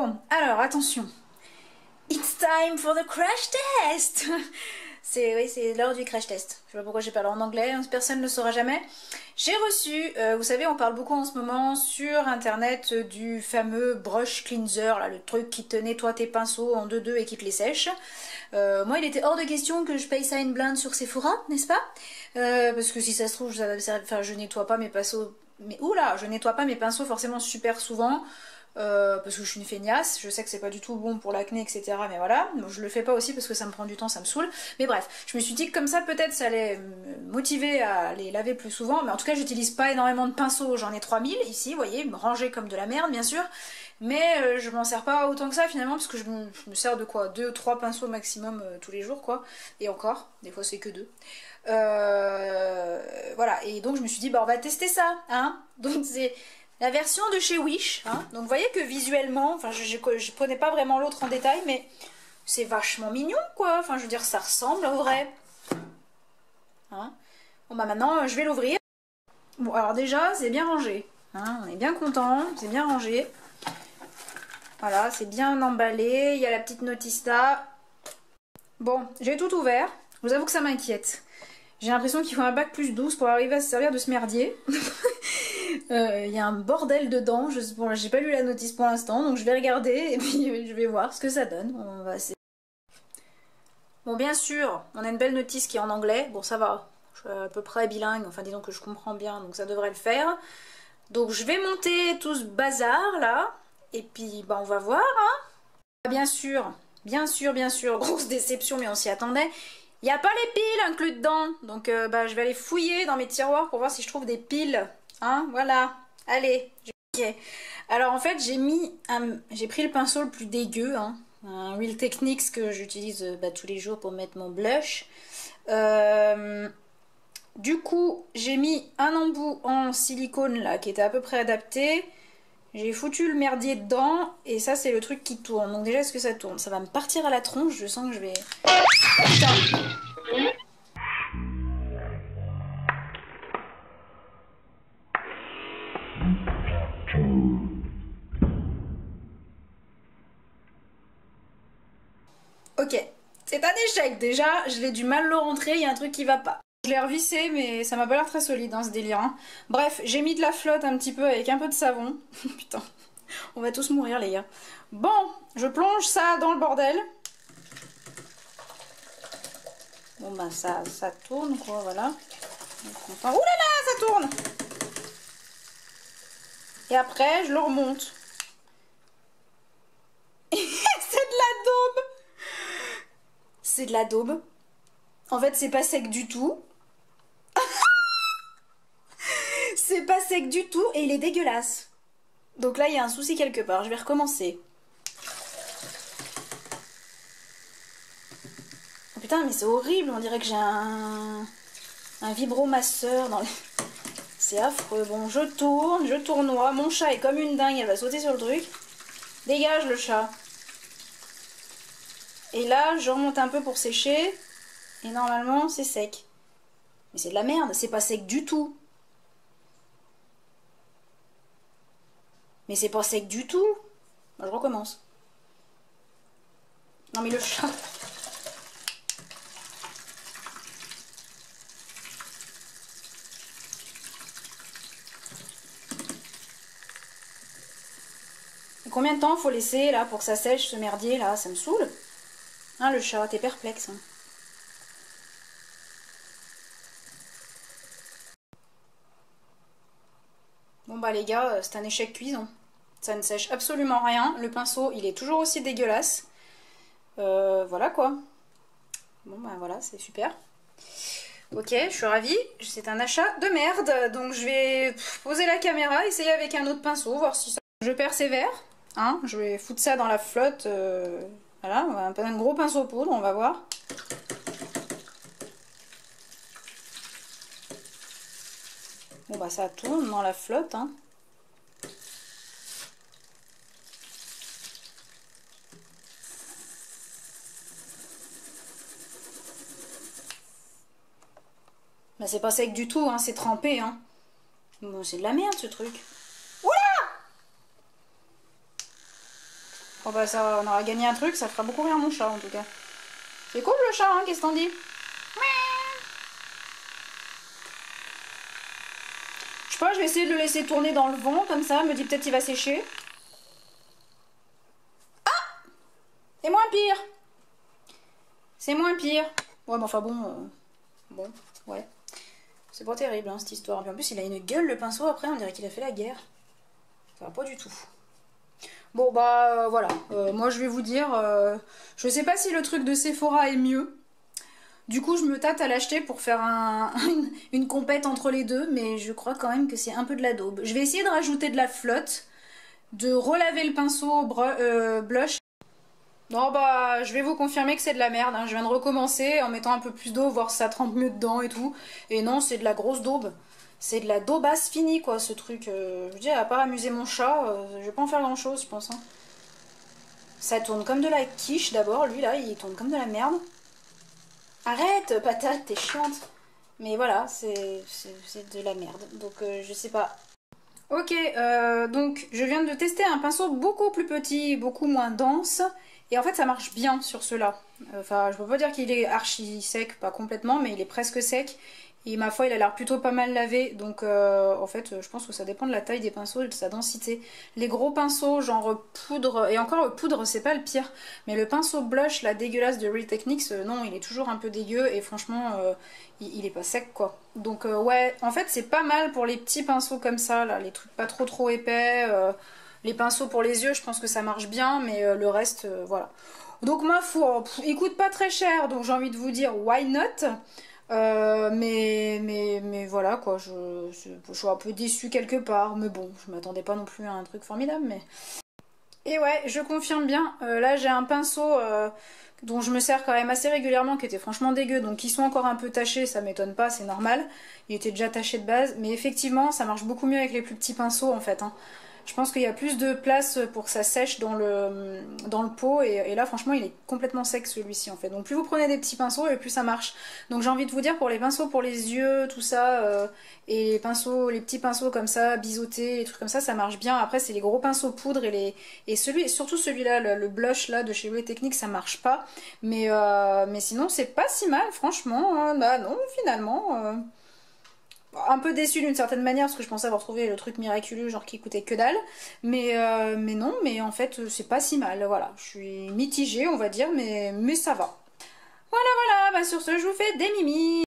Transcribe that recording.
Bon, alors attention. It's time for the crash test. C'est l'heure du crash test. Je sais pas pourquoi j'ai parlé en anglais, personne ne le saura jamais. J'ai reçu, vous savez, on parle beaucoup en ce moment sur internet du fameux brush cleanser, là, le truc qui te nettoie tes pinceaux en 2-2 et qui te les sèche. Moi, il était hors de question que je paye ça une blinde sur Sephora, n'est-ce pas? Parce que si ça se trouve, ça va me servir, enfin, je nettoie pas mes pinceaux, mais oula, je nettoie pas mes pinceaux forcément super souvent. Parce que je suis une feignasse, je sais que c'est pas du tout bon pour l'acné, etc. Mais voilà, donc je le fais pas aussi parce que ça me prend du temps, ça me saoule. Mais bref, je me suis dit que comme ça, peut-être ça allait me motiver à les laver plus souvent. Mais en tout cas, j'utilise pas énormément de pinceaux, j'en ai 3000 ici, vous voyez, rangés comme de la merde, bien sûr. Mais je m'en sers pas autant que ça finalement, parce que je me sers de quoi 2-3 pinceaux maximum tous les jours, quoi. Et encore, des fois c'est que 2. Voilà, et donc je me suis dit, bah on va tester ça, hein. Donc c'est la version de chez Wish, hein. Donc vous voyez que visuellement, enfin je connais pas vraiment l'autre en détail, mais c'est vachement mignon, quoi. Enfin je veux dire, ça ressemble au vrai. Hein. Bon bah maintenant je vais l'ouvrir. Bon alors déjà c'est bien rangé, hein. On est bien content, c'est bien rangé. Voilà, c'est bien emballé, il y a la petite notice là. Bon, j'ai tout ouvert, je vous avoue que ça m'inquiète. J'ai l'impression qu'il faut un bac plus 12 pour arriver à se servir de ce merdier. Il y a un bordel dedans, bon, j'ai pas lu la notice pour l'instant, donc je vais regarder et puis je vais voir ce que ça donne. Bon, bien sûr, on a une belle notice qui est en anglais, bon ça va, je suis à peu près bilingue, enfin disons que je comprends bien, donc ça devrait le faire. Donc je vais monter tout ce bazar là, et puis bah, on va voir, hein. Bien sûr, grosse déception, mais on s'y attendait. Il n'y a pas les piles inclus dedans, donc bah, je vais aller fouiller dans mes tiroirs pour voir si je trouve des piles. Hein, voilà. Allez. Okay. Alors en fait, j'ai pris le pinceau le plus dégueu, hein, un Real Techniques que j'utilise bah, tous les jours pour mettre mon blush. Du coup, j'ai mis un embout en silicone là qui était à peu près adapté. J'ai foutu le merdier dedans et ça c'est le truc qui tourne. Donc déjà est-ce que ça tourne? Ça va me partir à la tronche, je sens que je vais... Putain. Ok, c'est un échec déjà, je l'ai du mal le rentrer, il y a un truc qui va pas. Je l'ai revissé mais ça m'a pas l'air très solide hein, ce délire. Hein. Bref, j'ai mis de la flotte un petit peu avec un peu de savon. Putain, on va tous mourir les gars. Bon, je plonge ça dans le bordel. Bon bah ça tourne quoi, voilà. Ouh là là, ça tourne. Et après, je le remonte. C'est de la daube. C'est de la daube. En fait, c'est pas sec du tout. C'est pas sec du tout et il est dégueulasse. Donc là, il y a un souci quelque part. Je vais recommencer. Oh putain, mais c'est horrible. On dirait que j'ai un vibromasseur dans les... C'est affreux. Bon, je tournoie. Mon chat est comme une dingue. Elle va sauter sur le truc. Dégage le chat. Et là, je remonte un peu pour sécher. Et normalement, c'est sec. Mais c'est de la merde. C'est pas sec du tout. Mais c'est pas sec du tout. Bah, je recommence. Non mais le chat. Et combien de temps faut laisser là pour que ça sèche ce merdier là? Ça me saoule. Hein le chat, t'es perplexe. Hein. Bon bah les gars, c'est un échec cuisant. Ça ne sèche absolument rien. Le pinceau, il est toujours aussi dégueulasse. Voilà quoi. Bon bah voilà, c'est super. Ok, je suis ravie. C'est un achat de merde. Donc je vais poser la caméra, essayer avec un autre pinceau, voir si ça... Je persévère. Hein, je vais foutre ça dans la flotte. Voilà, un gros pinceau poudre, on va voir. Bon bah ça tourne dans la flotte. Hein. Bah c'est pas sec du tout, hein, c'est trempé. Hein. Bon, c'est de la merde ce truc. Oula! Bon bah ça, on aura gagné un truc, ça fera beaucoup rire mon chat en tout cas. C'est cool le chat, hein, qu'est-ce que t'en dis? Je sais pas, je vais essayer de le laisser tourner dans le vent comme ça, me dit peut-être qu'il va sécher. Ah! C'est moins pire. C'est moins pire. Ouais mais enfin bon, bon, ouais. C'est pas terrible hein, cette histoire. Et en plus il a une gueule le pinceau après, on dirait qu'il a fait la guerre. Ça va pas du tout. Bon bah voilà, moi je vais vous dire, je sais pas si le truc de Sephora est mieux. Du coup je me tâte à l'acheter pour faire une compète entre les deux, mais je crois quand même que c'est un peu de la daube. Je vais essayer de rajouter de la flotte, de relaver le pinceau blush. Non bah je vais vous confirmer que c'est de la merde, hein. Je viens de recommencer en mettant un peu plus d'eau, voir si ça trempe mieux dedans et tout. Et non c'est de la grosse daube. C'est de la daubasse finie quoi ce truc. Je veux dire, à part amuser mon chat, je vais pas en faire grand chose je pense. Hein. Ça tourne comme de la quiche d'abord, lui là il tourne comme de la merde. Arrête patate, t'es chiante. Mais voilà, c'est de la merde. Donc je sais pas. Ok, donc je viens de tester un pinceau beaucoup plus petit, beaucoup moins dense. Et en fait ça marche bien sur ceux-là. Enfin je peux pas dire qu'il est archi sec, pas complètement, mais il est presque sec. Et ma foi il a l'air plutôt pas mal lavé. Donc en fait je pense que ça dépend de la taille des pinceaux et de sa densité. Les gros pinceaux genre poudre, et encore poudre c'est pas le pire. Mais le pinceau blush là dégueulasse de Real Techniques, non il est toujours un peu dégueu. Et franchement il est pas sec quoi. Donc ouais en fait c'est pas mal pour les petits pinceaux comme ça là, les trucs pas trop épais. Les pinceaux pour les yeux, je pense que ça marche bien, mais le reste, voilà. Donc ma foi, il coûte pas très cher, donc j'ai envie de vous dire why not. Mais voilà quoi, je suis un peu déçue quelque part, mais bon, je m'attendais pas non plus à un truc formidable, mais... Et ouais, je confirme bien, là j'ai un pinceau dont je me sers quand même assez régulièrement, qui était franchement dégueu, donc qui sont encore un peu tachés, ça m'étonne pas, c'est normal. Il était déjà taché de base, mais effectivement ça marche beaucoup mieux avec les plus petits pinceaux en fait, hein. Je pense qu'il y a plus de place pour que ça sèche dans le pot et là franchement il est complètement sec celui-ci en fait. Donc plus vous prenez des petits pinceaux et plus ça marche. Donc j'ai envie de vous dire pour les pinceaux pour les yeux, tout ça, et les pinceaux, les petits pinceaux comme ça, biseautés, les trucs comme ça marche bien. Après c'est les gros pinceaux poudre et surtout celui-là, le blush là de chez Real Techniques ça marche pas. Mais sinon c'est pas si mal franchement, hein. Bah non finalement... Un peu déçue d'une certaine manière parce que je pensais avoir trouvé le truc miraculeux genre qui coûtait que dalle, mais non, mais en fait c'est pas si mal, voilà, je suis mitigée on va dire, mais ça va. Voilà, bah sur ce je vous fais des mimis.